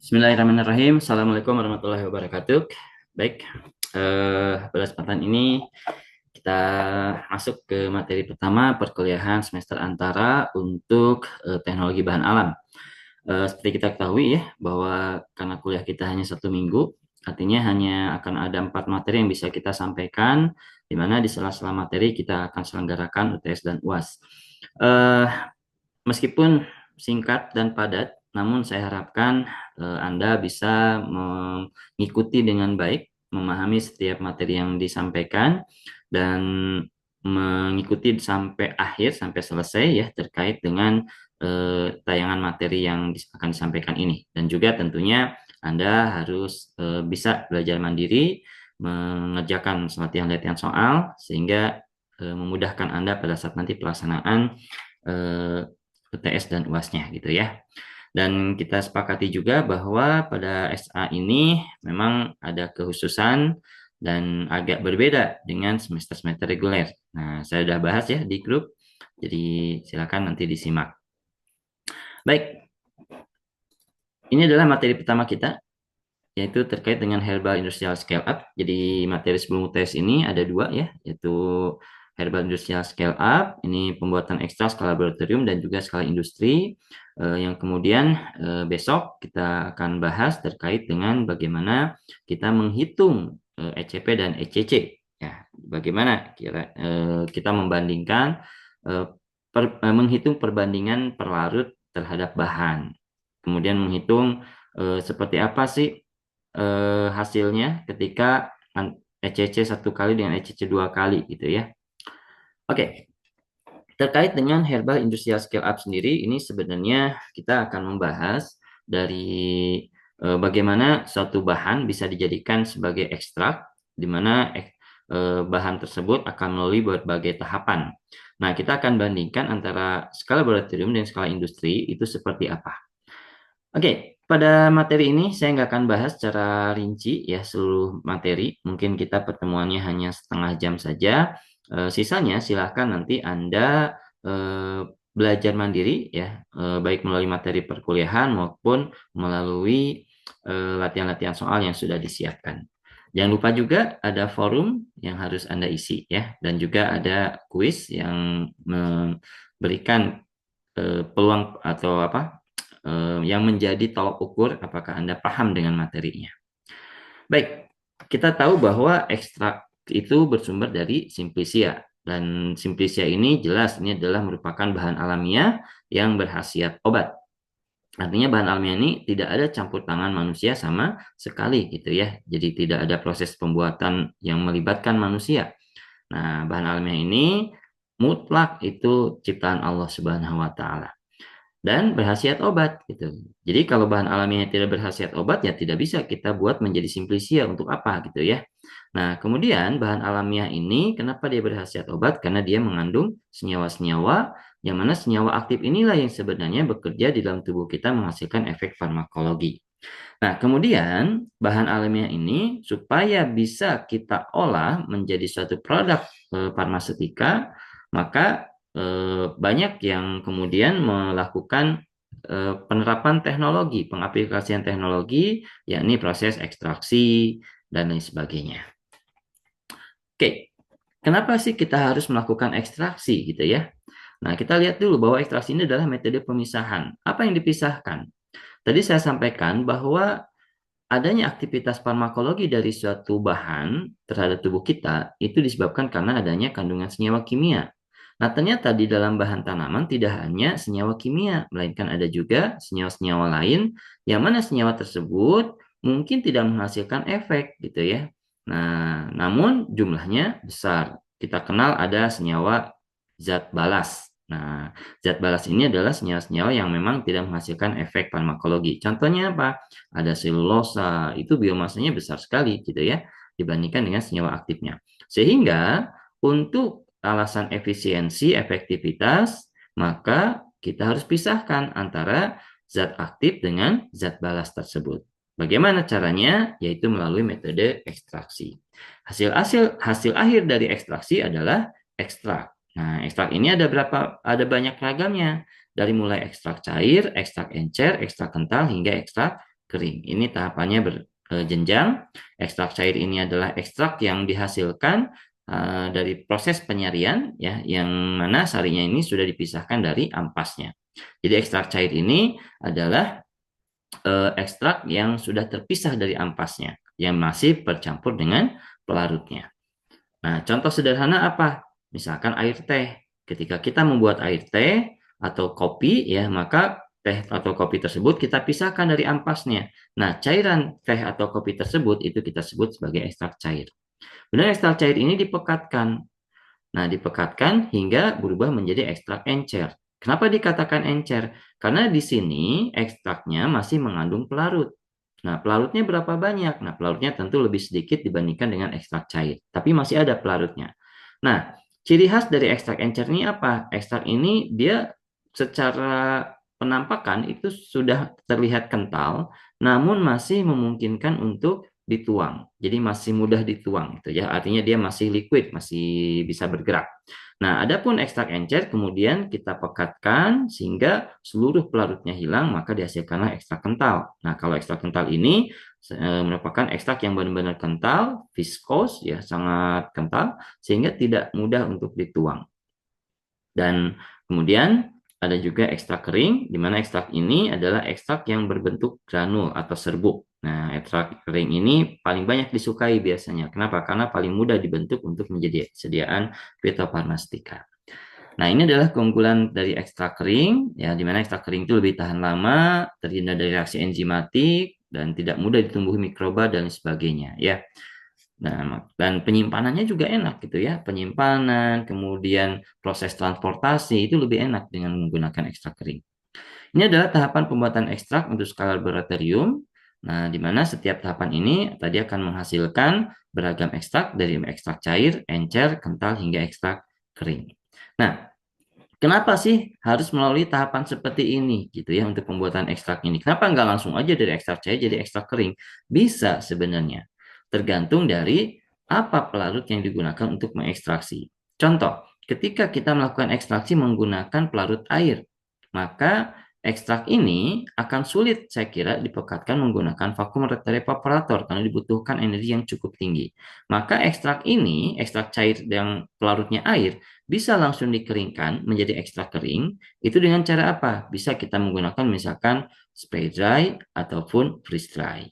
Bismillahirrahmanirrahim. Assalamualaikum warahmatullahi wabarakatuh. Baik, pada kesempatan ini kita masuk ke materi pertama perkuliahan semester antara untuk teknologi bahan alam. Seperti kita ketahui ya, bahwa karena kuliah kita hanya 1 minggu, artinya hanya akan ada 4 materi yang bisa kita sampaikan, di mana di sela-sela materi kita akan selenggarakan UTS dan UAS. Eh, Meskipun singkat dan padat, namun saya harapkan Anda bisa mengikuti dengan baik, memahami setiap materi yang disampaikan, dan mengikuti sampai akhir, sampai selesai ya, terkait dengan tayangan materi yang akan disampaikan ini. Dan juga tentunya Anda harus bisa belajar mandiri, mengerjakan latihan-latihan soal, sehingga memudahkan Anda pada saat nanti pelaksanaan UTS dan UASnya gitu ya. Dan kita sepakati juga bahwa pada SA ini memang ada kekhususan dan agak berbeda dengan semester-semester reguler. Nah, saya sudah bahas ya di grup, jadi silakan nanti disimak. Baik, ini adalah materi pertama kita, yaitu terkait dengan herbal industrial scale up. Jadi materi sebelum UTS ini ada dua ya, yaitu herbal industrial scale up, ini pembuatan ekstrak skala laboratorium dan juga skala industri. Yang kemudian besok kita akan bahas terkait dengan bagaimana kita menghitung ECP dan ECC. Ya, bagaimana kita membandingkan menghitung perbandingan per larut terhadap bahan. Kemudian menghitung seperti apa sih hasilnya ketika ECC 1 kali dengan ECC 2 kali gitu ya. Oke, terkait dengan herbal industrial scale up sendiri, ini sebenarnya kita akan membahas dari bagaimana suatu bahan bisa dijadikan sebagai ekstrak, di mana bahan tersebut akan melalui berbagai tahapan. Nah, kita akan bandingkan antara skala laboratorium dan skala industri itu seperti apa. Oke, pada materi ini saya nggak akan bahas secara rinci ya seluruh materi. Mungkin kita pertemuannya hanya setengah jam saja. Sisanya silahkan nanti Anda belajar mandiri ya, baik melalui materi perkuliahan maupun melalui latihan-latihan soal yang sudah disiapkan. Jangan lupa juga ada forum yang harus Anda isi ya, dan juga ada kuis yang memberikan peluang atau apa yang menjadi tolok ukur apakah Anda paham dengan materinya. Baik, kita tahu bahwa ekstrak itu bersumber dari simplicia, dan simplicia ini jelas ini adalah merupakan bahan alamiah yang berkhasiat obat. Artinya bahan alamiah ini tidak ada campur tangan manusia sama sekali gitu ya. Jadi tidak ada proses pembuatan yang melibatkan manusia. Nah, bahan alamiah ini mutlak itu ciptaan Allah Subhanahu wa taala dan berkhasiat obat gitu. Jadi kalau bahan alamiah tidak berkhasiat obat ya tidak bisa kita buat menjadi simplicia untuk apa gitu ya. Nah, kemudian bahan alamiah ini kenapa dia berkhasiat obat? Karena dia mengandung senyawa-senyawa yang mana senyawa aktif inilah yang sebenarnya bekerja di dalam tubuh kita menghasilkan efek farmakologi. Nah, kemudian bahan alamiah ini supaya bisa kita olah menjadi suatu produk farmaseutika, maka banyak yang kemudian melakukan penerapan teknologi, pengaplikasian teknologi, yakni proses ekstraksi dan lain sebagainya. Oke, kenapa sih kita harus melakukan ekstraksi gitu ya? Nah, kita lihat dulu bahwa ekstraksi ini adalah metode pemisahan. Apa yang dipisahkan? Tadi saya sampaikan bahwa adanya aktivitas farmakologi dari suatu bahan terhadap tubuh kita itu disebabkan karena adanya kandungan senyawa kimia. Nah, ternyata di dalam bahan tanaman tidak hanya senyawa kimia, melainkan ada juga senyawa-senyawa lain yang mana senyawa tersebut mungkin tidak menghasilkan efek gitu ya. Nah, namun jumlahnya besar. Kita kenal ada senyawa zat balas. Nah, zat balas ini adalah senyawa-senyawa yang memang tidak menghasilkan efek farmakologi. Contohnya apa? Ada selulosa, itu biomasanya besar sekali gitu ya, dibandingkan dengan senyawa aktifnya. Sehingga untuk alasan efisiensi, efektivitas, maka kita harus pisahkan antara zat aktif dengan zat balas tersebut. Bagaimana caranya? Yaitu melalui metode ekstraksi. Hasil akhir dari ekstraksi adalah ekstrak. Nah, ekstrak ini ada banyak ragamnya. Dari mulai ekstrak cair, ekstrak encer, ekstrak kental hingga ekstrak kering. Ini tahapannya berjenjang. Ekstrak cair ini adalah ekstrak yang dihasilkan dari proses penyarian, ya, yang mana sarinya ini sudah dipisahkan dari ampasnya. Jadi ekstrak cair ini adalah ekstrak yang sudah terpisah dari ampasnya, yang masih bercampur dengan pelarutnya. Nah, contoh sederhana apa? Misalkan air teh. Ketika kita membuat air teh atau kopi, ya, maka teh atau kopi tersebut kita pisahkan dari ampasnya. Nah, cairan teh atau kopi tersebut itu kita sebut sebagai ekstrak cair. Kemudian ekstrak cair ini dipekatkan. Nah, dipekatkan hingga berubah menjadi ekstrak encer. Kenapa dikatakan encer? Karena di sini ekstraknya masih mengandung pelarut. Nah, pelarutnya berapa banyak? Nah, pelarutnya tentu lebih sedikit dibandingkan dengan ekstrak cair, tapi masih ada pelarutnya. Nah, ciri khas dari ekstrak encer ini apa? Ekstrak ini dia secara penampakan itu sudah terlihat kental, namun masih memungkinkan untuk dituang. Jadi masih mudah dituang gitu ya. Artinya dia masih liquid, masih bisa bergerak. Nah, adapun ekstrak encer kemudian kita pekatkan sehingga seluruh pelarutnya hilang, maka dihasilkanlah ekstrak kental. Nah, kalau ekstrak kental ini merupakan ekstrak yang benar-benar kental, viskos ya, sangat kental sehingga tidak mudah untuk dituang. Dan kemudian ada juga ekstrak kering, di mana ekstrak ini adalah ekstrak yang berbentuk granul atau serbuk. Nah, ekstrak kering ini paling banyak disukai biasanya. Kenapa? Karena paling mudah dibentuk untuk menjadi sediaan fitofarmastika. Nah, ini adalah keunggulan dari ekstrak kering, ya, di mana ekstrak kering itu lebih tahan lama, terhindar dari reaksi enzimatik, dan tidak mudah ditumbuhi mikroba dan sebagainya, ya. Nah, dan penyimpanannya juga enak gitu ya. Penyimpanan, kemudian proses transportasi itu lebih enak dengan menggunakan ekstrak kering. Ini adalah tahapan pembuatan ekstrak untuk skala laboratorium. Nah, di mana setiap tahapan ini tadi akan menghasilkan beragam ekstrak dari ekstrak cair, encer, kental hingga ekstrak kering. Nah, kenapa sih harus melalui tahapan seperti ini gitu ya untuk pembuatan ekstrak ini? Kenapa nggak langsung aja dari ekstrak cair jadi ekstrak kering? Bisa sebenarnya. Tergantung dari apa pelarut yang digunakan untuk mengekstraksi. Contoh, ketika kita melakukan ekstraksi menggunakan pelarut air, maka ekstrak ini akan sulit saya kira dipekatkan menggunakan vakum retard evaporator karena dibutuhkan energi yang cukup tinggi. Maka ekstrak ini, ekstrak cair yang pelarutnya air, bisa langsung dikeringkan menjadi ekstrak kering. Itu dengan cara apa? Bisa kita menggunakan misalkan spray dry ataupun freeze dry.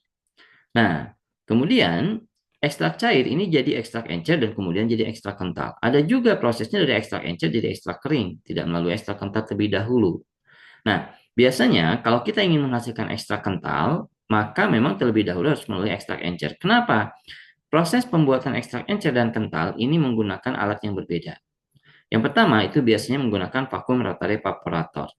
Nah, kemudian ekstrak cair ini jadi ekstrak encer dan kemudian jadi ekstrak kental. Ada juga prosesnya dari ekstrak encer jadi ekstrak kering, tidak melalui ekstrak kental terlebih dahulu. Nah, biasanya kalau kita ingin menghasilkan ekstrak kental, maka memang terlebih dahulu harus melalui ekstrak encer. Kenapa? Proses pembuatan ekstrak encer dan kental ini menggunakan alat yang berbeda. Yang pertama itu biasanya menggunakan vakum rotary evaporator.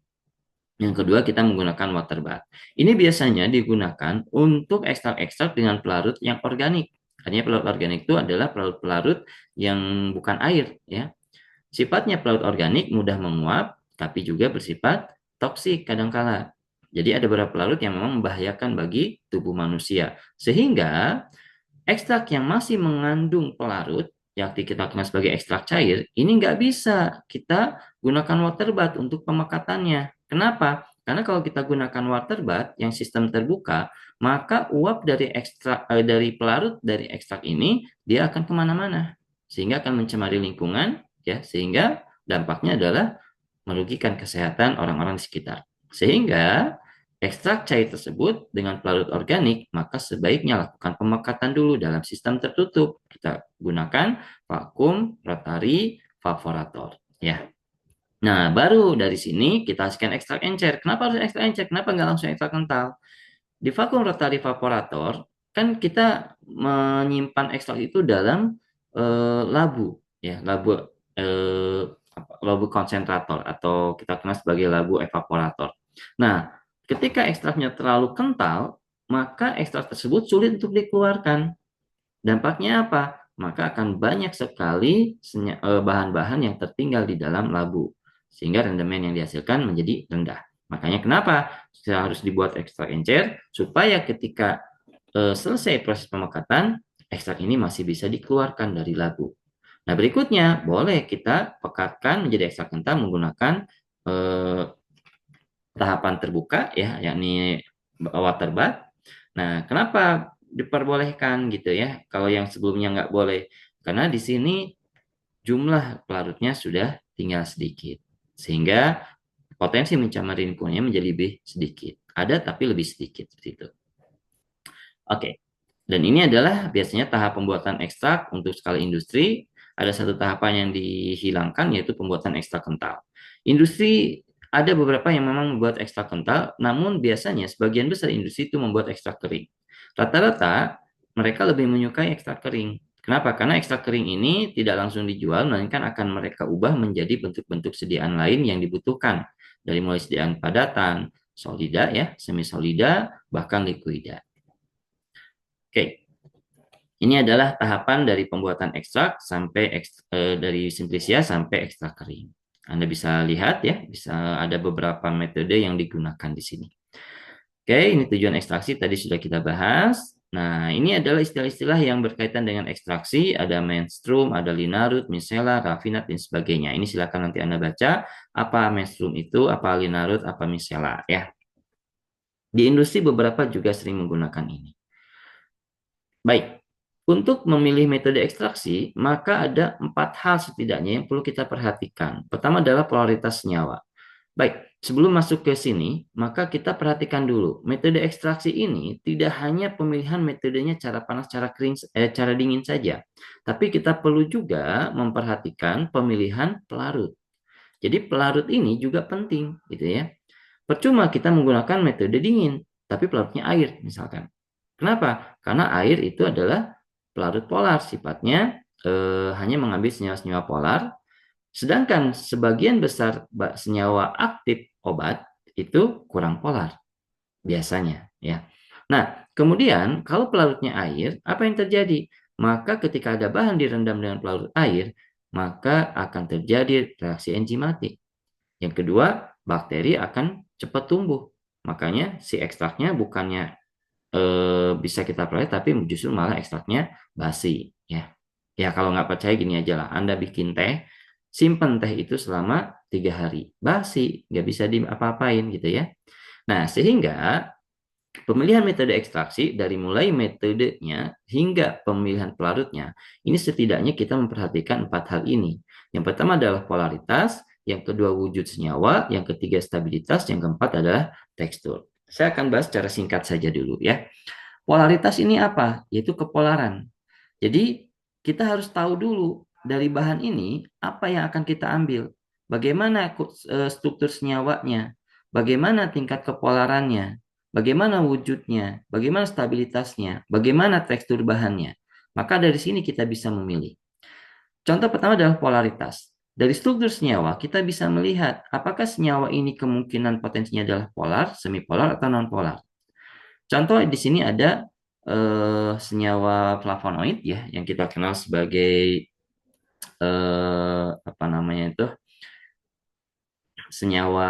Yang kedua kita menggunakan water bath. Ini biasanya digunakan untuk ekstrak-ekstrak dengan pelarut yang organik. Artinya pelarut organik itu adalah pelarut-pelarut yang bukan air, ya. Sifatnya pelarut organik mudah menguap, tapi juga bersifat toksik kadangkala. Jadi ada beberapa pelarut yang memang membahayakan bagi tubuh manusia. Sehingga ekstrak yang masih mengandung pelarut, yang kita kenal sebagai ekstrak cair, ini nggak bisa kita gunakan water bath untuk pemekatannya. Kenapa? Karena kalau kita gunakan water bath yang sistem terbuka, maka uap dari dari pelarut dari ekstrak ini dia akan kemana-mana, sehingga akan mencemari lingkungan, ya, sehingga dampaknya adalah merugikan kesehatan orang-orang di sekitar. Sehingga ekstrak cair tersebut dengan pelarut organik, maka sebaiknya lakukan pemekatan dulu dalam sistem tertutup. Kita gunakan vakum rotary evaporator. Ya. Nah, baru dari sini kita hasilkan ekstrak encer. Kenapa harus ekstrak encer? Kenapa nggak langsung ekstrak kental? Di vakum rotary evaporator, kan kita menyimpan ekstrak itu dalam labu, ya, labu labu konsentrator atau kita kenal sebagai labu evaporator. Nah, ketika ekstraknya terlalu kental, maka ekstrak tersebut sulit untuk dikeluarkan. Dampaknya apa? Maka akan banyak sekali bahan-bahan yang tertinggal di dalam labu, sehingga rendemen yang dihasilkan menjadi rendah. Makanya kenapa harus dibuat ekstrak encer, supaya ketika selesai proses pemekatan, ekstrak ini masih bisa dikeluarkan dari labu. Nah, berikutnya boleh kita pekatkan menjadi ekstrak kental menggunakan tahapan terbuka, ya, yakni water bath. Nah, kenapa diperbolehkan gitu ya? Kalau yang sebelumnya nggak boleh, karena di sini jumlah pelarutnya sudah tinggal sedikit, sehingga potensi mencemari lingkungannya menjadi lebih sedikit. Ada tapi lebih sedikit seperti itu. Oke. Dan ini adalah biasanya tahap pembuatan ekstrak untuk skala industri. Ada satu tahapan yang dihilangkan yaitu pembuatan ekstrak kental. Industri ada beberapa yang memang membuat ekstrak kental, namun biasanya sebagian besar industri itu membuat ekstrak kering. Rata-rata mereka lebih menyukai ekstrak kering. Kenapa? Karena ekstrak kering ini tidak langsung dijual, melainkan akan mereka ubah menjadi bentuk-bentuk sediaan lain yang dibutuhkan. Dari mulai sediaan padatan, solida ya, semi solida, bahkan likuida. Oke, ini adalah tahapan dari pembuatan ekstrak sampai dari simplisia sampai ekstrak kering. Anda bisa lihat ya, bisa ada beberapa metode yang digunakan di sini. Oke, ini tujuan ekstraksi tadi sudah kita bahas. Nah, ini adalah istilah-istilah yang berkaitan dengan ekstraksi. Ada menstrum, ada linarut, misela, rafinat, dan sebagainya. Ini silakan nanti Anda baca apa menstrum itu, apa linarut, apa misela ya. Di industri beberapa juga sering menggunakan ini. Baik, untuk memilih metode ekstraksi, maka ada 4 hal setidaknya yang perlu kita perhatikan. Pertama adalah polaritas senyawa. Baik, sebelum masuk ke sini, maka kita perhatikan dulu. Metode ekstraksi ini tidak hanya pemilihan metodenya cara panas, cara kering, cara dingin saja. Tapi kita perlu juga memperhatikan pemilihan pelarut. Jadi pelarut ini juga penting, gitu ya. Percuma kita menggunakan metode dingin, tapi pelarutnya air misalkan. Kenapa? Karena air itu adalah pelarut polar, sifatnya hanya mengambil senyawa-senyawa polar, sedangkan sebagian besar senyawa aktif obat itu kurang polar biasanya, ya. Nah, kemudian kalau pelarutnya air, apa yang terjadi? Maka ketika ada bahan direndam dengan pelarut air, maka akan terjadi reaksi enzimatik. Yang kedua, bakteri akan cepat tumbuh. Makanya si ekstraknya bukannya bisa kita peroleh, tapi justru malah ekstraknya basi. Ya, ya kalau nggak percaya gini aja lah. Anda bikin teh, simpen teh itu selama 3 hari, basi, nggak bisa diapa-apain gitu ya. Nah, sehingga pemilihan metode ekstraksi dari mulai metodenya hingga pemilihan pelarutnya, ini setidaknya kita memperhatikan 4 hal ini. Yang pertama adalah polaritas, yang kedua wujud senyawa, yang ketiga stabilitas, yang keempat adalah tekstur. Saya akan bahas secara singkat saja dulu ya. Polaritas ini apa? Yaitu kepolaran. Jadi kita harus tahu dulu dari bahan ini apa yang akan kita ambil. Bagaimana struktur senyawanya, bagaimana tingkat kepolarannya, bagaimana wujudnya, bagaimana stabilitasnya, bagaimana tekstur bahannya. Maka dari sini kita bisa memilih. Contoh pertama adalah polaritas. Dari struktur senyawa, kita bisa melihat apakah senyawa ini kemungkinan potensinya adalah polar, semipolar, atau non-polar. Contoh di sini ada senyawa flavonoid ya, yang kita kenal sebagai apa namanya itu, senyawa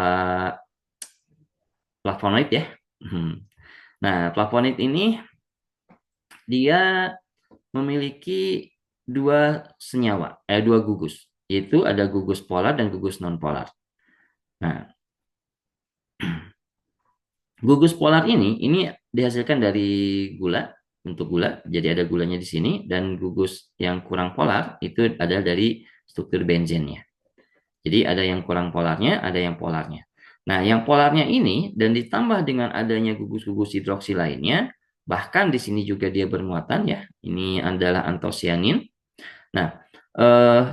flavonoid ya. Nah, flavonoid ini dia memiliki dua gugus, yaitu ada gugus polar dan gugus non polar. Nah, gugus polar ini dihasilkan dari gula, untuk gula, jadi ada gulanya di sini, dan gugus yang kurang polar itu ada dari struktur benzennya. Jadi ada yang kurang polarnya, ada yang polarnya. Nah, yang polarnya ini dan ditambah dengan adanya gugus-gugus hidroksi lainnya, bahkan di sini juga dia bermuatan ya. Ini adalah antosianin. Nah, eh,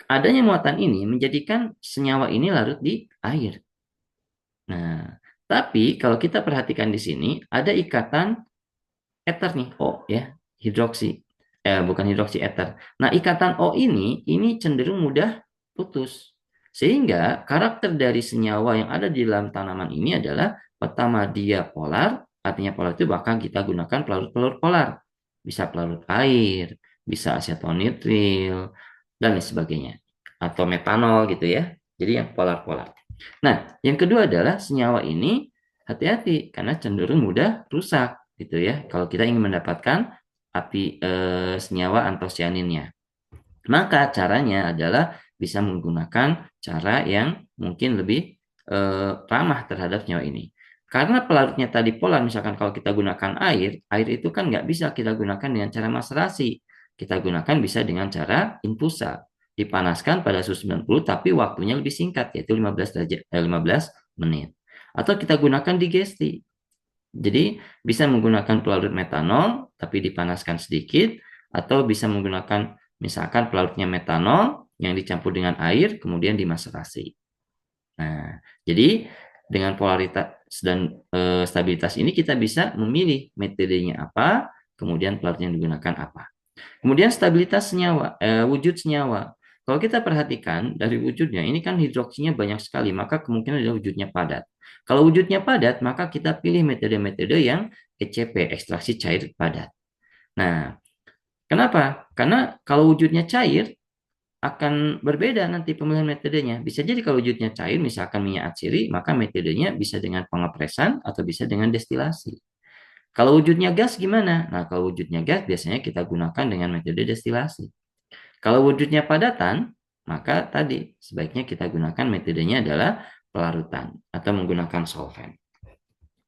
adanya muatan ini menjadikan senyawa ini larut di air. Nah, tapi kalau kita perhatikan di sini ada ikatan ether nih, O ya, hidroksi. Bukan hidroksi ether. Nah, ikatan O ini cenderung mudah putus. Sehingga karakter dari senyawa yang ada di dalam tanaman ini adalah pertama dia polar, artinya polar itu bahkan kita gunakan pelarut-pelarut polar. Bisa pelarut air, bisa asetonitril, dan lain sebagainya. Atau metanol gitu ya. Jadi yang polar-polar. Nah, yang kedua adalah senyawa ini hati-hati karena cenderung mudah rusak gitu ya. Kalau kita ingin mendapatkan senyawa antosianinnya. Maka caranya adalah bisa menggunakan cara yang mungkin lebih ramah terhadap senyawa ini. Karena pelarutnya tadi polar, misalkan kalau kita gunakan air, air itu kan nggak bisa kita gunakan dengan cara maserasi. Kita gunakan bisa dengan cara infusa. Dipanaskan pada suhu 90, tapi waktunya lebih singkat, yaitu 15 menit. Atau kita gunakan digesti. Jadi bisa menggunakan pelarut metanol, tapi dipanaskan sedikit, atau bisa menggunakan misalkan pelarutnya metanol yang dicampur dengan air, kemudian dimaserasi. Nah, jadi dengan polaritas dan stabilitas ini kita bisa memilih metodenya apa, kemudian pelarut yang digunakan apa. Kemudian stabilitas senyawa, wujud senyawa. Kalau kita perhatikan dari wujudnya, ini kan hidroksinya banyak sekali, maka kemungkinan adalah wujudnya padat. Kalau wujudnya padat, maka kita pilih metode-metode yang ECP, ekstraksi cair padat. Nah, kenapa? Karena kalau wujudnya cair, akan berbeda nanti pemilihan metodenya. Bisa jadi kalau wujudnya cair, misalkan minyak atsiri, maka metodenya bisa dengan pengepresan atau bisa dengan destilasi. Kalau wujudnya gas gimana? Nah, kalau wujudnya gas biasanya kita gunakan dengan metode destilasi. Kalau wujudnya padatan, maka tadi sebaiknya kita gunakan metodenya adalah pelarutan atau menggunakan solvent.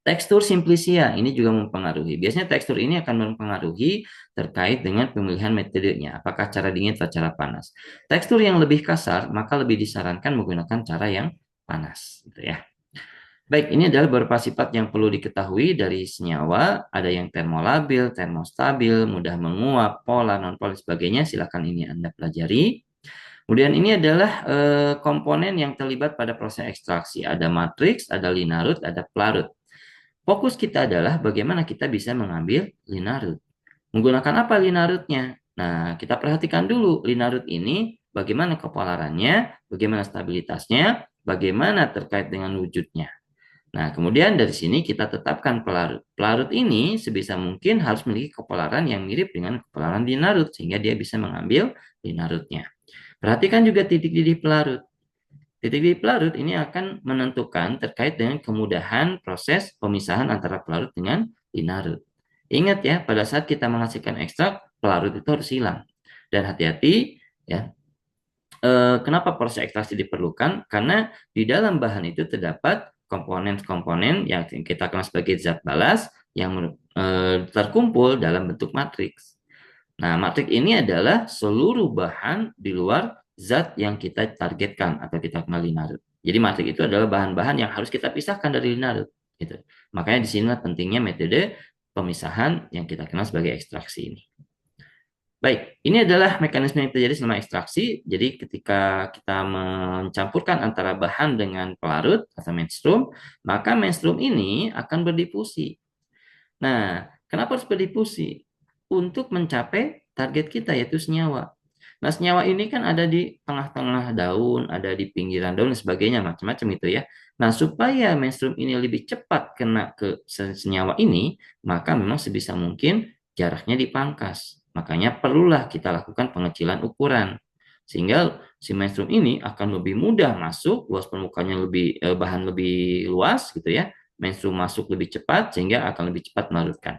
Tekstur simplicia ini juga mempengaruhi. Biasanya tekstur ini akan mempengaruhi terkait dengan pemilihan metodenya, apakah cara dingin atau cara panas. Tekstur yang lebih kasar, maka lebih disarankan menggunakan cara yang panas, gitu ya. Baik, ini adalah beberapa sifat yang perlu diketahui dari senyawa. Ada yang termolabil, termostabil, mudah menguap, polar, non-polar, sebagainya. Silakan ini Anda pelajari. Kemudian ini adalah komponen yang terlibat pada proses ekstraksi. Ada matriks, ada linarut, ada pelarut. Fokus kita adalah bagaimana kita bisa mengambil linarut. Menggunakan apa linarutnya? Nah, kita perhatikan dulu linarut ini bagaimana kepolarannya, bagaimana stabilitasnya, bagaimana terkait dengan wujudnya. Nah, kemudian dari sini kita tetapkan pelarut. Pelarut ini sebisa mungkin harus memiliki kepolaran yang mirip dengan kepolaran linarut sehingga dia bisa mengambil linarutnya. Perhatikan juga titik didih pelarut. Titik didih pelarut ini akan menentukan terkait dengan kemudahan proses pemisahan antara pelarut dengan linarut. Ingat ya, pada saat kita menghasilkan ekstrak, pelarut itu harus hilang. Dan hati-hati ya, kenapa proses ekstraksi diperlukan? Karena di dalam bahan itu terdapat komponen-komponen yang kita kenal sebagai zat balas yang terkumpul dalam bentuk matriks. Nah, matriks ini adalah seluruh bahan di luar zat yang kita targetkan atau kita kenal linarut. Jadi matriks itu adalah bahan-bahan yang harus kita pisahkan dari linarut. Gitu. Makanya di sinilah pentingnya metode pemisahan yang kita kenal sebagai ekstraksi ini. Baik, ini adalah mekanisme yang terjadi selama ekstraksi. Jadi ketika kita mencampurkan antara bahan dengan pelarut atau menstruum, maka menstruum ini akan berdifusi. Nah, kenapa harus berdifusi? Untuk mencapai target kita yaitu senyawa. Nah, senyawa ini kan ada di tengah-tengah daun, ada di pinggiran daun dan sebagainya, macam-macam itu ya. Nah, supaya menstruum ini lebih cepat kena ke senyawa ini, maka memang sebisa mungkin jaraknya dipangkas. Makanya perlulah kita lakukan pengecilan ukuran. Sehingga si menstruum ini akan lebih mudah masuk, luas permukaannya lebih bahan lebih luas gitu ya. Menstruum masuk lebih cepat sehingga akan lebih cepat melarutkan.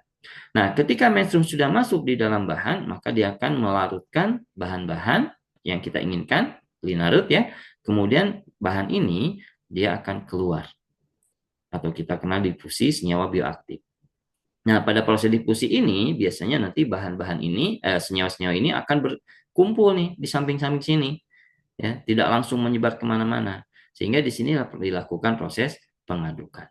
Nah, ketika menstruum sudah masuk di dalam bahan, maka dia akan melarutkan bahan-bahan yang kita inginkan, linarut ya. Kemudian bahan ini dia akan keluar atau kita kenal difusi senyawa bioaktif. Nah, pada proses difusi ini biasanya nanti bahan-bahan ini, senyawa-senyawa ini akan berkumpul nih di samping-samping sini, ya, tidak langsung menyebar kemana-mana. Sehingga di sini dilakukan proses pengadukan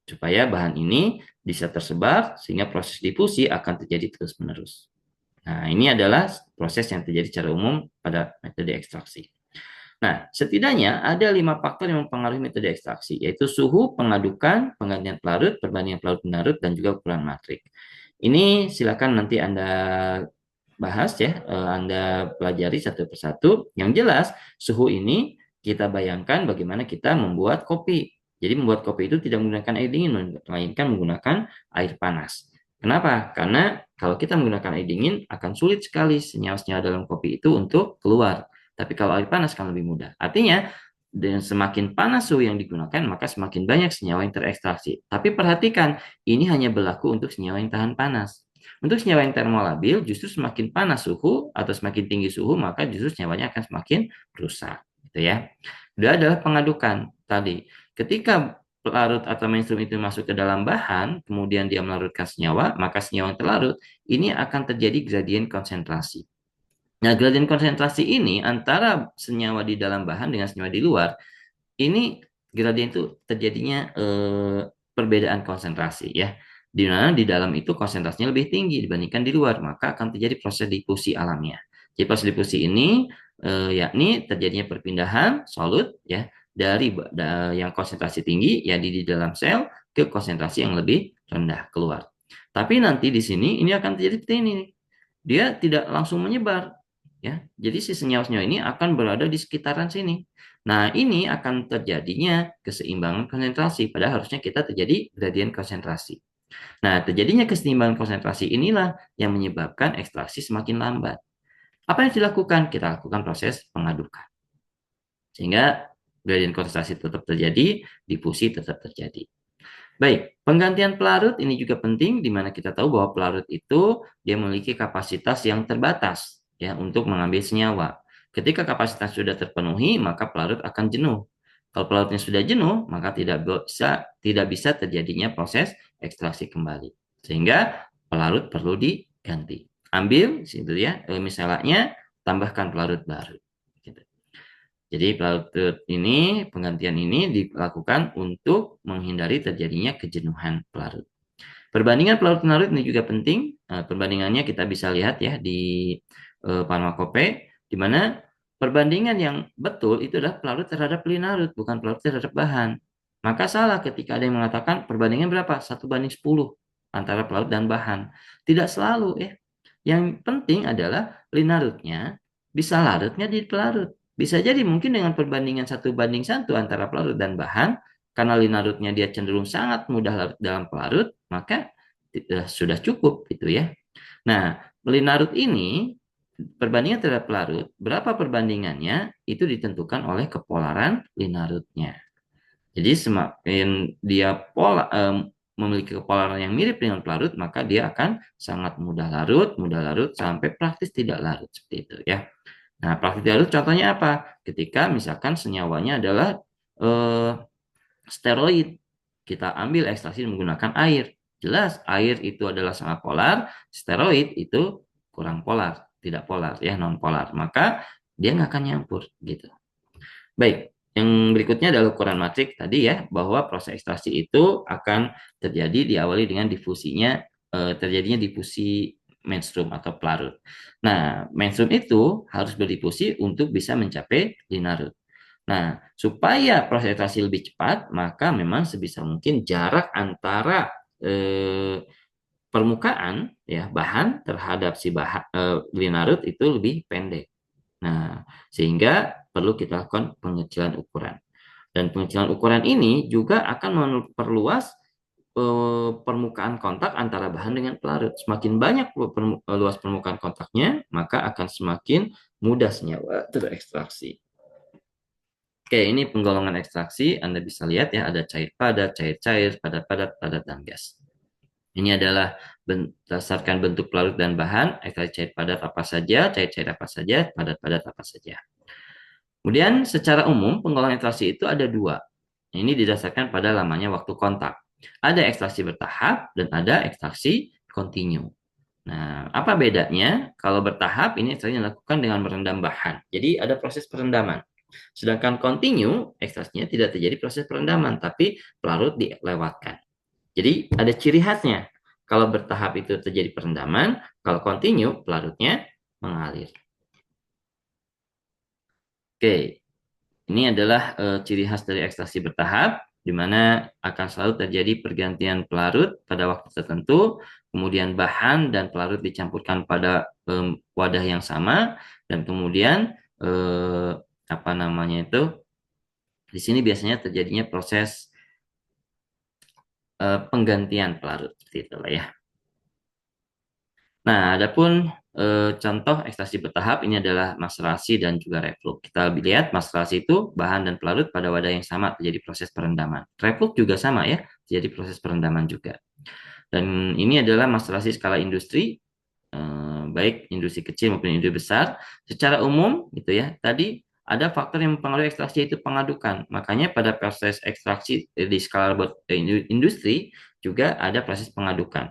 supaya bahan ini bisa tersebar sehingga proses difusi akan terjadi terus-menerus. Nah, ini adalah proses yang terjadi secara umum pada metode ekstraksi. Nah, setidaknya ada 5 faktor yang mempengaruhi metode ekstraksi, yaitu suhu, pengadukan, penggantian pelarut, perbandingan pelarut penarut, dan juga ukuran matrik. Ini silakan nanti Anda bahas ya, Anda pelajari satu persatu. Yang jelas, suhu ini kita bayangkan bagaimana kita membuat kopi. Jadi membuat kopi itu tidak menggunakan air dingin, melainkan menggunakan air panas. Kenapa? Karena kalau kita menggunakan air dingin akan sulit sekali senyawa-senyawa dalam kopi itu untuk keluar. Tapi kalau air panas kan lebih mudah. Artinya, dengan semakin panas suhu yang digunakan, maka semakin banyak senyawa yang terekstraksi. Tapi perhatikan, ini hanya berlaku untuk senyawa yang tahan panas. Untuk senyawa yang termolabil, justru semakin panas suhu atau semakin tinggi suhu, maka justru senyawanya akan semakin rusak. Gitu ya. Kedua adalah pengadukan tadi. Ketika pelarut atau mainstream itu masuk ke dalam bahan, kemudian dia melarutkan senyawa, maka senyawa yang terlarut ini akan terjadi gradien konsentrasi. Nah, gradien konsentrasi ini antara senyawa di dalam bahan dengan senyawa di luar, ini gradien itu terjadinya perbedaan konsentrasi ya. Di mana di dalam itu konsentrasinya lebih tinggi dibandingkan di luar, maka akan terjadi proses difusi alamiah. Jadi proses difusi ini yakni terjadinya perpindahan solut ya dari yang konsentrasi tinggi ya di dalam sel ke konsentrasi yang lebih rendah keluar. Tapi nanti di sini ini akan terjadi seperti ini. Dia tidak langsung menyebar ya. Jadi si senyawa-senyawa ini akan berada di sekitaran sini. Nah, ini akan terjadinya keseimbangan konsentrasi, padahal harusnya kita terjadi gradien konsentrasi. Nah, terjadinya keseimbangan konsentrasi inilah yang menyebabkan ekstraksi semakin lambat. Apa yang dilakukan? Kita lakukan proses pengadukan. Sehingga gradien konsentrasi tetap terjadi, difusi tetap terjadi. Baik, penggantian pelarut ini juga penting, di mana kita tahu bahwa pelarut itu dia memiliki kapasitas yang terbatas ya untuk mengambil senyawa. Ketika kapasitas sudah terpenuhi, maka pelarut akan jenuh. Kalau pelarutnya sudah jenuh, maka tidak bisa terjadinya proses ekstraksi kembali. Sehingga pelarut perlu diganti. Ambil situ ya, misalnya tambahkan pelarut baru. Gitu. Jadi pelarut ini, penggantian ini dilakukan untuk menghindari terjadinya kejenuhan pelarut. Perbandingan pelarut-pelarut ini juga penting. Perbandingannya kita bisa lihat ya di farmakope, di mana perbandingan yang betul itu adalah pelarut terhadap linarut, bukan pelarut terhadap bahan. Maka salah ketika ada yang mengatakan perbandingan berapa? 1:10 antara pelarut dan bahan. Tidak selalu ya. Yang penting adalah linarutnya bisa larutnya di pelarut. Bisa jadi mungkin dengan perbandingan 1:1 antara pelarut dan bahan, karena linarutnya dia cenderung sangat mudah larut dalam pelarut, maka sudah cukup gitu ya. Nah, linarut ini perbandingan terhadap pelarut, berapa perbandingannya itu ditentukan oleh kepolaran linarutnya. Jadi semakin dia memiliki kepolaran yang mirip dengan pelarut, maka dia akan sangat mudah larut sampai praktis tidak larut seperti itu ya. Nah, praktik larut contohnya apa? Ketika misalkan senyawanya adalah steroid, kita ambil ekstraksi menggunakan air. Jelas air itu adalah sangat polar, steroid itu kurang polar, tidak polar ya, non polar. Maka dia nggak akan nyampur gitu. Baik, yang berikutnya adalah ukuran matrik tadi ya, bahwa proses ekstraksi itu akan terjadi diawali dengan difusinya, terjadinya difusi menstruum atau pelarut. Nah, menstruum itu harus berdifusi untuk bisa mencapai linarut. Nah, supaya proses ekstraksi lebih cepat, maka memang sebisa mungkin jarak antara permukaan ya bahan terhadap si bahan linarut itu lebih pendek. Nah, sehingga perlu kita lakukan pengecilan ukuran. Dan pengecilan ukuran ini juga akan memperluas permukaan kontak antara bahan dengan pelarut. Semakin banyak luas permukaan kontaknya, maka akan semakin mudah senyawa terekstraksi. Oke, ini penggolongan ekstraksi. Anda bisa lihat ya, ada cair padat, cair-cair, padat-padat, padat, dan gas. Ini adalah berdasarkan bentuk pelarut dan bahan, ekstraksi cair padat apa saja, cair-cair apa saja, padat-padat apa saja. Kemudian secara umum penggolongan ekstraksi itu ada dua. Ini didasarkan pada lamanya waktu kontak. Ada ekstraksi bertahap dan ada ekstraksi kontinu. Nah, apa bedanya? Kalau bertahap ini ekstraksi dilakukan dengan merendam bahan. Jadi ada proses perendaman. Sedangkan kontinu, ekstraksinya tidak terjadi proses perendaman, tapi pelarut dilewatkan. Jadi ada ciri khasnya. Kalau bertahap itu terjadi perendaman, kalau kontinu, pelarutnya mengalir. Oke, ini adalah ciri khas dari ekstraksi bertahap, di mana akan selalu terjadi pergantian pelarut pada waktu tertentu, kemudian bahan dan pelarut dicampurkan pada wadah yang sama, dan kemudian apa namanya itu, di sini biasanya terjadinya proses penggantian pelarut seperti itu lah ya. Nah, adapun contoh ekstraksi bertahap ini adalah maserasi dan juga reflux. Kita lihat maserasi itu bahan dan pelarut pada wadah yang sama terjadi proses perendaman. Reflux juga sama ya, terjadi proses perendaman juga. Dan ini adalah maserasi skala industri, baik industri kecil maupun industri besar. Secara umum gitu ya, tadi ada faktor yang mempengaruhi ekstraksi yaitu pengadukan. Makanya pada proses ekstraksi di skala industri juga ada proses pengadukan.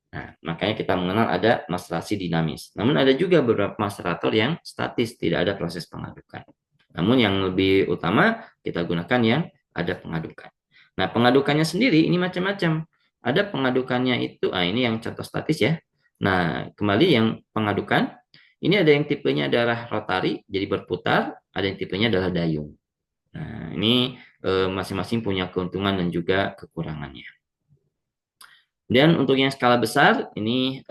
Nah, makanya kita mengenal ada maserasi dinamis. Namun ada juga beberapa maserator yang statis, tidak ada proses pengadukan. Namun yang lebih utama kita gunakan yang ada pengadukan. Nah, pengadukannya sendiri ini macam-macam. Ada pengadukannya itu, ini yang contoh statis ya. Nah, kembali yang pengadukan, ini ada yang tipenya adalah rotari, jadi berputar, ada yang tipenya adalah dayung. Nah, ini masing-masing punya keuntungan dan juga kekurangannya. Dan untuk yang skala besar ini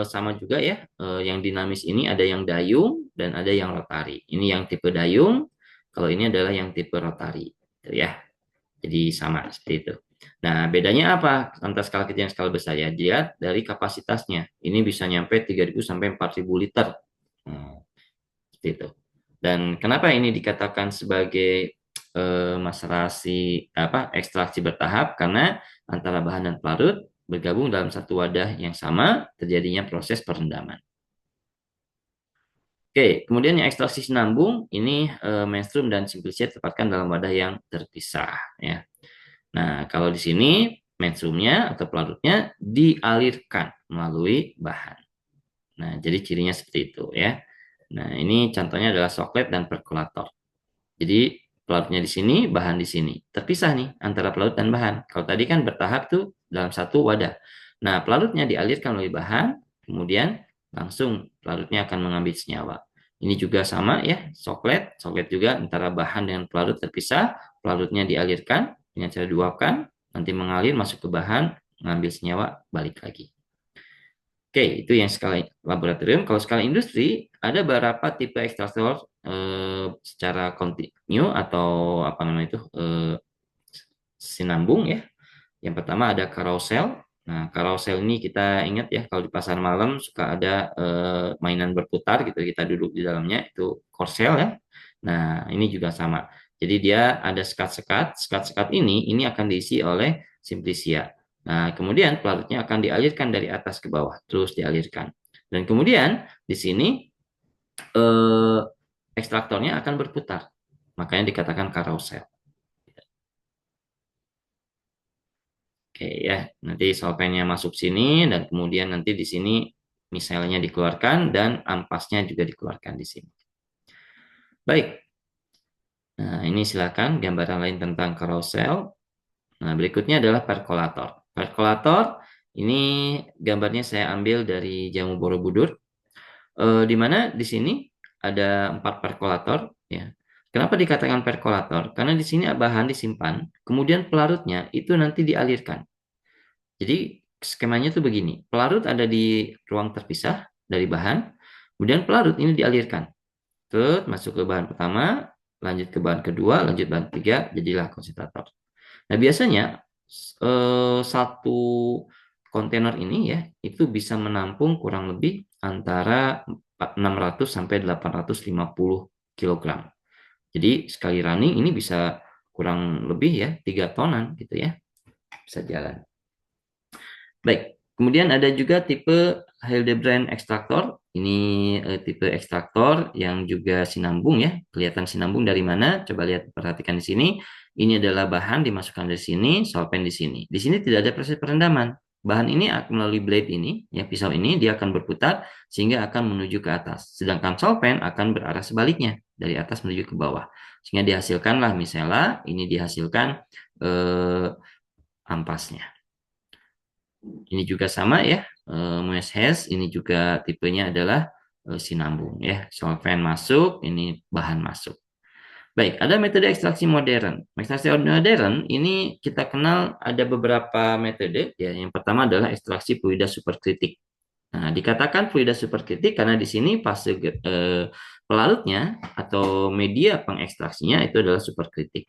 sama juga ya. Yang dinamis ini ada yang dayung dan ada yang rotari. Ini yang tipe dayung, kalau ini adalah yang tipe rotari, gitu ya. Jadi sama seperti itu. Nah, bedanya apa antara skala kecil dan skala besar ya? Dia dari kapasitasnya. Ini bisa nyampe 3.000 sampai 4.000 liter. Seperti itu. Dan kenapa ini dikatakan sebagai maserasi ekstraksi bertahap? Karena antara bahan dan pelarut bergabung dalam satu wadah yang sama, terjadinya proses perendaman. Oke, kemudian yang ekstraksi sinambung ini menstrum dan simplicia ditempatkan dalam wadah yang terpisah ya. Nah, kalau di sini menstrumnya atau pelarutnya dialirkan melalui bahan. Nah, jadi cirinya seperti itu ya. Nah, ini contohnya adalah soklet dan perkulator. Jadi pelarutnya di sini, bahan di sini. Terpisah nih antara pelarut dan bahan. Kalau tadi kan bertahap tuh dalam satu wadah. Nah, pelarutnya dialirkan melalui bahan, kemudian langsung pelarutnya akan mengambil senyawa. Ini juga sama ya, soklet. Soklet juga antara bahan dengan pelarut terpisah, pelarutnya dialirkan dengan cara diuapkan, nanti mengalir masuk ke bahan, mengambil senyawa, balik lagi. Oke, itu yang skala laboratorium. Kalau skala industri, ada beberapa tipe ekstraktor secara kontinu atau apa namanya itu sinambung ya. Yang pertama ada carousel. Nah, carousel ini kita ingat ya kalau di pasar malam suka ada mainan berputar gitu, kita duduk di dalamnya itu korsel ya. Nah, ini juga sama. Jadi dia ada sekat-sekat. Sekat-sekat ini akan diisi oleh simplicia. Nah, kemudian pelarutnya akan dialirkan dari atas ke bawah, terus dialirkan. Dan kemudian di sini eh, ekstraktornya akan berputar. Makanya dikatakan carousel. Oke ya, nanti solvennya masuk sini dan kemudian nanti di sini misalnya dikeluarkan dan ampasnya juga dikeluarkan di sini. Baik. Nah, ini silakan gambaran lain tentang carousel. Nah, berikutnya adalah perkolator. Perkolator ini gambarnya saya ambil dari Jamu Borobudur. Di mana di sini ada 4 perkolator ya. Kenapa dikatakan perkolator? Karena di sini bahan disimpan, kemudian pelarutnya itu nanti dialirkan. Jadi skemanya tuh begini, pelarut ada di ruang terpisah dari bahan, kemudian pelarut ini dialirkan. Terus masuk ke bahan pertama, lanjut ke bahan kedua, lanjut bahan ketiga, jadilah konsentrator. Nah, biasanya satu kontainer ini ya, itu bisa menampung kurang lebih antara 600 sampai 850 kilogram. Jadi sekali running ini bisa kurang lebih ya 3 tonan gitu ya. Bisa jalan. Baik, kemudian ada juga tipe Hildebrand ekstraktor. Ini tipe ekstraktor yang juga sinambung ya. Kelihatan sinambung dari mana? Coba lihat, perhatikan di sini. Ini adalah bahan dimasukkan dari sini, solvent di sini. Di sini tidak ada proses perendaman. Bahan ini melalui blade ini, ya pisau ini, dia akan berputar sehingga akan menuju ke atas. Sedangkan solvent akan berarah sebaliknya, dari atas menuju ke bawah. Sehingga dihasilkanlah misalnya, ini dihasilkan ampasnya. Ini juga sama ya, Moes Hess ini juga tipenya adalah sinambung ya, solvent masuk, ini bahan masuk. Baik, ada metode ekstraksi modern. Ekstraksi modern ini kita kenal ada beberapa metode ya. Yang pertama adalah ekstraksi fluida superkritik. Nah, dikatakan fluida superkritik karena di sini fase pelarutnya atau media pengekstraksinya itu adalah superkritik.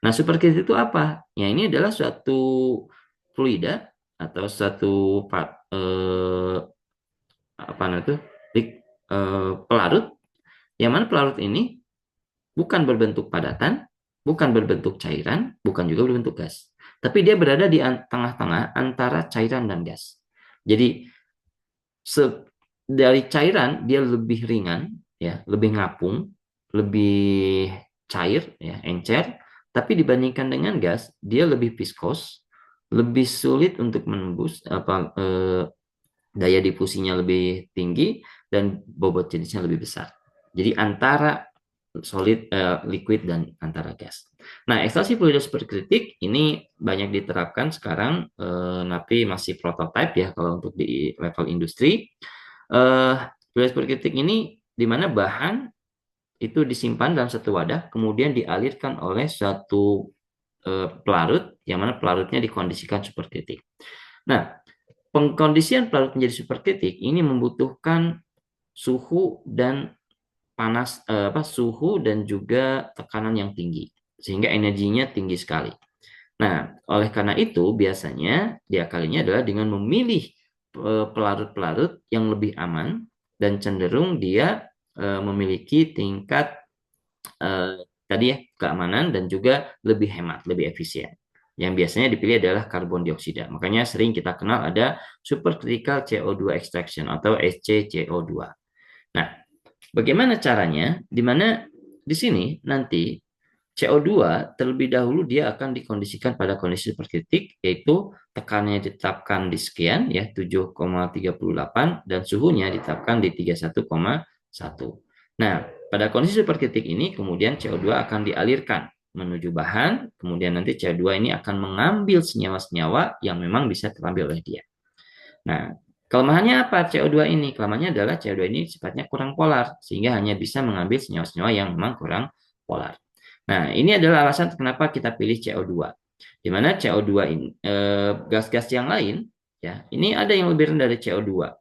Nah, superkritik itu apa? Ya, ini adalah suatu fluida atau suatu apa namanya itu pelarut yang mana pelarut ini bukan berbentuk padatan, bukan berbentuk cairan, bukan juga berbentuk gas, tapi dia berada di tengah-tengah antara cairan dan gas. Jadi dari cairan dia lebih ringan, ya, lebih ngapung, lebih cair, ya, encer, tapi dibandingkan dengan gas, dia lebih viskos, lebih sulit untuk menembus, daya difusinya lebih tinggi, dan bobot jenisnya lebih besar. Jadi antara solid, liquid, dan antara gas. Nah, ekstraksi fluida superkritik ini banyak diterapkan sekarang, tapi masih prototipe ya kalau untuk di level industri. Fluida superkritik ini di mana bahan itu disimpan dalam satu wadah, kemudian dialirkan oleh suatu pelarut, yang mana pelarutnya dikondisikan superkritik. Nah, pengkondisian pelarut menjadi superkritik ini membutuhkan suhu dan suhu dan juga tekanan yang tinggi, sehingga energinya tinggi sekali. Nah, oleh karena itu biasanya diakalinya adalah dengan memilih pelarut-pelarut yang lebih aman dan cenderung dia memiliki tingkat tadi ya keamanan dan juga lebih hemat, lebih efisien. Yang biasanya dipilih adalah karbon dioksida. Makanya sering kita kenal ada supercritical CO2 extraction atau SCCO2. Nah, bagaimana caranya? Di mana di sini nanti CO2 terlebih dahulu dia akan dikondisikan pada kondisi superkritik, yaitu tekanannya ditetapkan di sekian ya 7,38 dan suhunya ditetapkan di 31,1. Nah, pada kondisi superkritik ini kemudian CO2 akan dialirkan menuju bahan, kemudian nanti CO2 ini akan mengambil senyawa-senyawa yang memang bisa terambil oleh dia. Nah, kelemahannya apa CO2 ini? Kelemahannya adalah CO2 ini sifatnya kurang polar, sehingga hanya bisa mengambil senyawa-senyawa yang memang kurang polar. Nah, ini adalah alasan kenapa kita pilih CO2. Di mana CO2 ini, gas-gas yang lain, ya, ini ada yang lebih rendah dari CO2.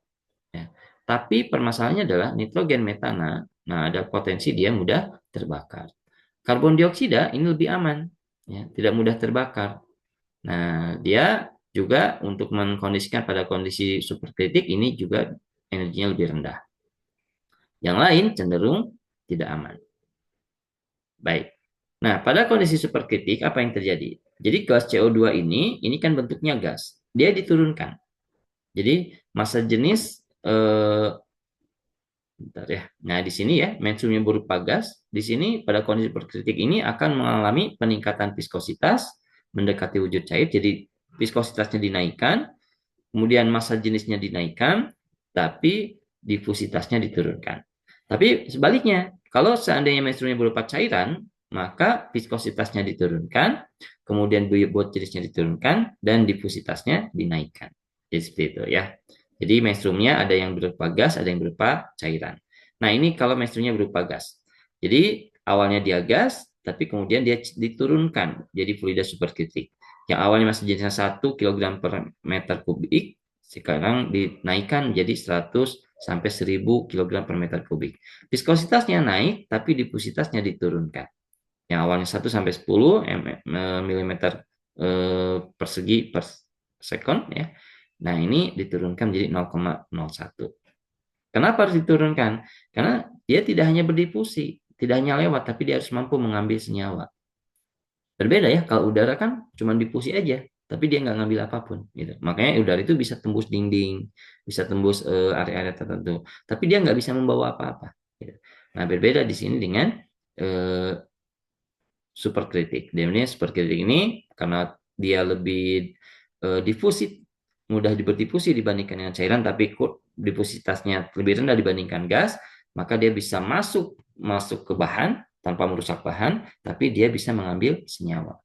Ya. Tapi permasalahannya adalah nitrogen metana, nah ada potensi dia mudah terbakar. Karbon dioksida ini lebih aman, ya, tidak mudah terbakar. Nah, dia juga untuk mengkondisikan pada kondisi superkritik ini juga energinya lebih rendah. Yang lain cenderung tidak aman. Baik. Nah, pada kondisi superkritik apa yang terjadi? Jadi gas CO2 ini kan bentuknya gas. Dia diturunkan. Jadi massa jenis bentar ya. Nah, di sini ya, mainstreamnya berupa gas. Di sini pada kondisi superkritik ini akan mengalami peningkatan viskositas mendekati wujud cair. Jadi viskositasnya dinaikkan, kemudian massa jenisnya dinaikkan, tapi difusitasnya diturunkan. Tapi sebaliknya, kalau seandainya mainstreamnya berupa cairan, maka viskositasnya diturunkan, kemudian bobot jenisnya diturunkan, dan difusitasnya dinaikkan. Jadi seperti itu ya. Jadi mainstreamnya ada yang berupa gas, ada yang berupa cairan. Nah, ini kalau mainstreamnya berupa gas. Jadi awalnya dia gas, tapi kemudian dia diturunkan jadi fluida superkritik. Yang awalnya masih jenisnya 1 kg per meter kubik, sekarang dinaikkan menjadi 100 sampai 1000 kg per meter kubik. Viskositasnya naik, tapi difusitasnya diturunkan. Yang awalnya 1 sampai 10 mm persegi per sekon ya. Nah, ini diturunkan menjadi 0,01. Kenapa harus diturunkan? Karena dia tidak hanya berdifusi, tidak hanya lewat, tapi dia harus mampu mengambil senyawa. Berbeda ya, kalau udara kan cuma difusi aja, tapi dia nggak ngambil apapun. Gitu. Makanya udara itu bisa tembus dinding, bisa tembus area-area tertentu, tapi dia nggak bisa membawa apa-apa. Gitu. Nah, berbeda di sini dengan eh, superkritik. Dia superkritik ini karena dia lebih difusi, mudah berdifusi dibandingkan dengan cairan, tapi difusitasnya lebih rendah dibandingkan gas, maka dia bisa masuk ke bahan tanpa merusak bahan, tapi dia bisa mengambil senyawa.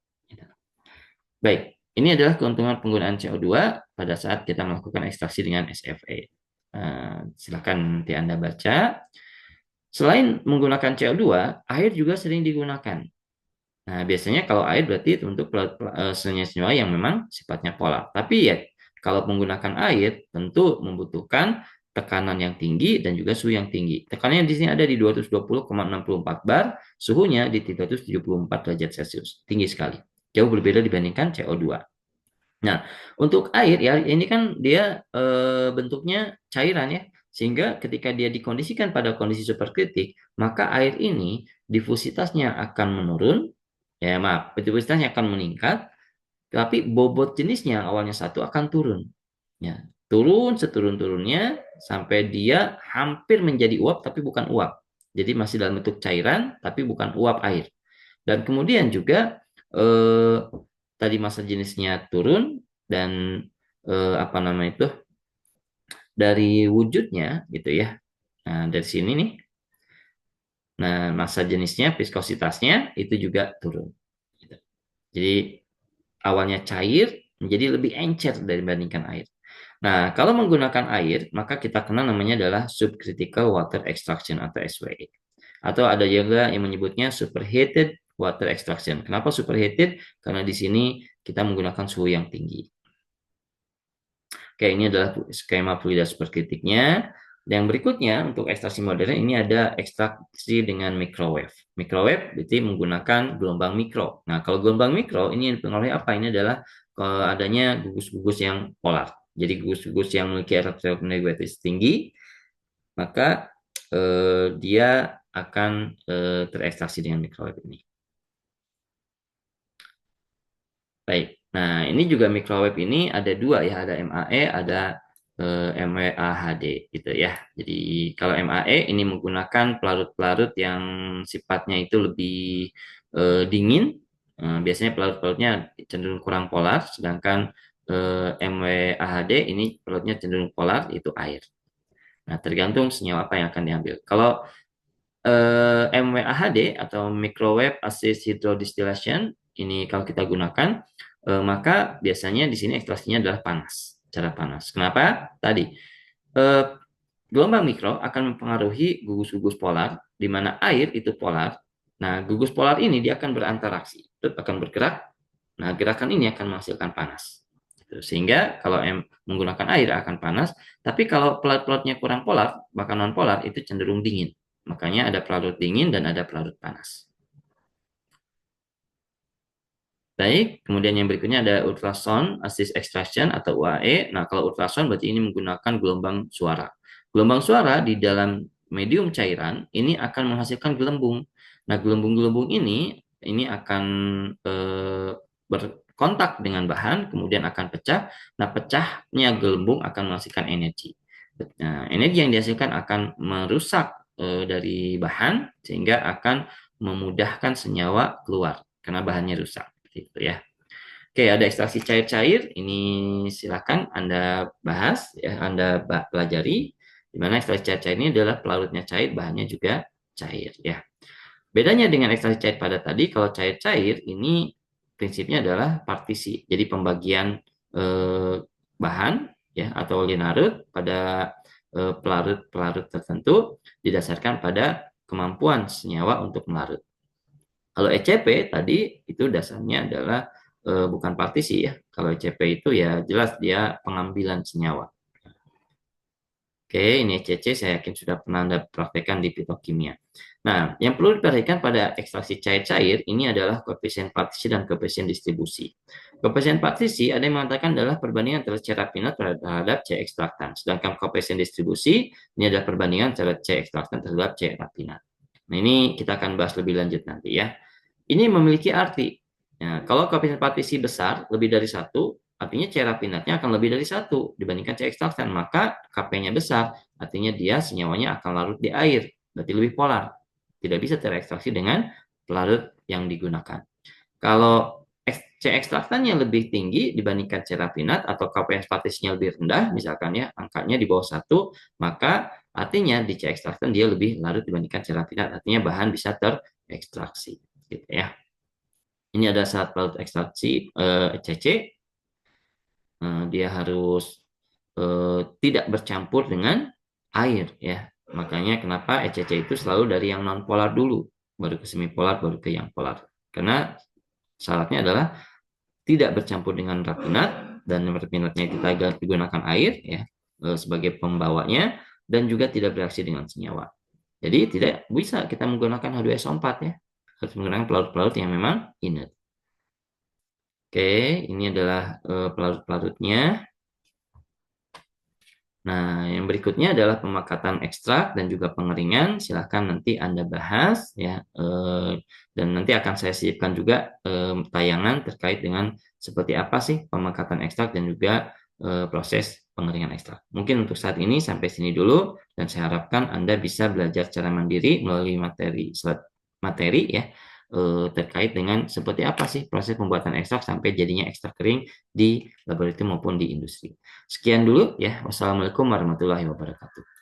Baik, ini adalah keuntungan penggunaan CO2 pada saat kita melakukan ekstraksi dengan SFA. Silakan nanti Anda baca. Selain menggunakan CO2, air juga sering digunakan. Nah, biasanya kalau air berarti untuk senyawa yang memang sifatnya polar. Tapi ya, kalau menggunakan air tentu membutuhkan tekanan yang tinggi dan juga suhu yang tinggi. Tekanannya di sini ada di 220,64 bar, suhunya di 374 derajat Celcius. Tinggi sekali. Jauh berbeda dibandingkan CO2. Nah, untuk air ya ini kan dia bentuknya cairan ya. Sehingga ketika dia dikondisikan pada kondisi superkritik, maka air ini difusitasnya akan menurun, ya maaf, difusitasnya akan meningkat, tapi bobot jenisnya awalnya 1 akan turun. Ya, turun seturun-turunnya sampai dia hampir menjadi uap tapi bukan uap. jadi masih dalam bentuk cairan, tapi bukan uap air. Dan kemudian juga eh, tadi massa jenisnya turun dan apa namanya itu dari wujudnya gitu ya. Nah, dari sini nih. Nah, massa jenisnya, viskositasnya itu juga turun. Gitu. Jadi awalnya cair menjadi lebih encer dibandingkan air. Nah, kalau menggunakan air, maka kita kenal namanya adalah subcritical water extraction atau SWE. Atau ada juga yang menyebutnya superheated water extraction. Kenapa superheated? Karena di sini kita menggunakan suhu yang tinggi. Oke, ini adalah skema fluida superkritiknya. Yang berikutnya untuk ekstraksi modern ini ada ekstraksi dengan microwave. Microwave berarti menggunakan gelombang mikro. Nah, kalau gelombang mikro ini dipengaruhi apa? Ini adalah adanya gugus-gugus yang polar. Jadi gugus-gugus yang memiliki elektronegatif tinggi, maka dia akan terekstraksi dengan microwave ini. Baik. Nah, ini juga microwave ini ada dua ya, ada MAE, ada MWAHD gitu ya. Jadi kalau MAE ini menggunakan pelarut-pelarut yang sifatnya itu lebih dingin. Biasanya pelarut-pelarutnya cenderung kurang polar, sedangkan MWAHD ini pelarutnya cenderung polar, itu air. Nah, tergantung senyawa apa yang akan diambil. Kalau MWAHD atau Microwave Assisted Hydrodistillation ini kalau kita gunakan maka biasanya di sini ekstraksinya adalah panas, cara panas. Kenapa? Tadi eh, gelombang mikro akan mempengaruhi gugus-gugus polar di mana air itu polar. Nah, gugus polar ini dia akan berinteraksi, akan bergerak. Nah, gerakan ini akan menghasilkan panas. Sehingga kalau menggunakan air akan panas, tapi kalau pelarut-pelarutnya kurang polar, bahkan non polar itu cenderung dingin. Makanya ada pelarut dingin dan ada pelarut panas. Baik, kemudian yang berikutnya ada ultrasound assist extraction atau UAE. Nah, kalau ultrasound berarti ini menggunakan gelombang suara. Gelombang suara di dalam medium cairan ini akan menghasilkan gelembung. Nah, gelembung-gelembung ini akan berkontak dengan bahan, kemudian akan pecah. Nah, pecahnya gelembung akan menghasilkan energi. Nah, energi yang dihasilkan akan merusak dari bahan sehingga akan memudahkan senyawa keluar karena bahannya rusak gitu ya. Oke, ada ekstraksi cair-cair. Ini silakan Anda bahas ya, Anda pelajari di mana ekstraksi cair-cair ini adalah pelarutnya cair, bahannya juga cair ya. Bedanya dengan ekstraksi cair padat tadi, kalau cair-cair ini prinsipnya adalah partisi. Jadi pembagian bahan ya atau linarut pada pelarut-pelarut tertentu didasarkan pada kemampuan senyawa untuk melarut. Kalau ECP tadi itu dasarnya adalah bukan partisi ya. Kalau ECP itu ya jelas dia pengambilan senyawa. Oke, ini ECC saya yakin sudah pernah Anda praktekkan di petrokimia. Nah, yang perlu diperhatikan pada ekstraksi cair-cair ini adalah koefisien partisi dan koefisien distribusi. Koefisien partisi ada yang mengatakan adalah perbandingan antara C rafinat terhadap C ekstraktan. Sedangkan koefisien distribusi ini adalah perbandingan antara C ekstraktan terhadap C rafinat. Nah, ini kita akan bahas lebih lanjut nanti ya. Ini memiliki arti. Nah, kalau koefisien partisi besar, lebih dari satu, artinya C rafinatnya akan lebih dari satu dibandingkan C ekstraktan, maka Kp-nya besar, artinya dia senyawanya akan larut di air, berarti lebih polar, tidak bisa terekstraksi dengan pelarut yang digunakan. Kalau C ekstraktannya lebih tinggi dibandingkan C rafinat atau Kp partisinya lebih rendah, misalkan ya angkanya di bawah satu, maka artinya di C ekstraktan dia lebih larut dibandingkan C rafinat, artinya bahan bisa terekstraksi, gitu ya. Ini ada syarat pelarut ekstraksi ECC. Dia harus tidak bercampur dengan air ya. Makanya kenapa ECC itu selalu dari yang non polar dulu, baru ke semipolar, baru ke yang polar. Karena syaratnya adalah tidak bercampur dengan rafinat dan rafinatnya itu digunakan air ya sebagai pembawanya dan juga tidak bereaksi dengan senyawa. Jadi tidak bisa kita menggunakan H2SO4 ya. Harus menggunakan pelarut-pelarut yang memang inert. Oke, ini adalah pelarut-pelarutnya. Nah, yang berikutnya adalah pemakatan ekstrak dan juga pengeringan. Silahkan nanti Anda bahas ya, dan nanti akan saya sisipkan juga tayangan terkait dengan seperti apa sih pemakatan ekstrak dan juga proses pengeringan ekstrak. Mungkin untuk saat ini sampai sini dulu, dan saya harapkan Anda bisa belajar secara mandiri melalui materi ya, terkait dengan seperti apa sih proses pembuatan ekstrak sampai jadinya ekstrak kering di laboratorium maupun di industri. Sekian dulu ya. Wassalamualaikum warahmatullahi wabarakatuh.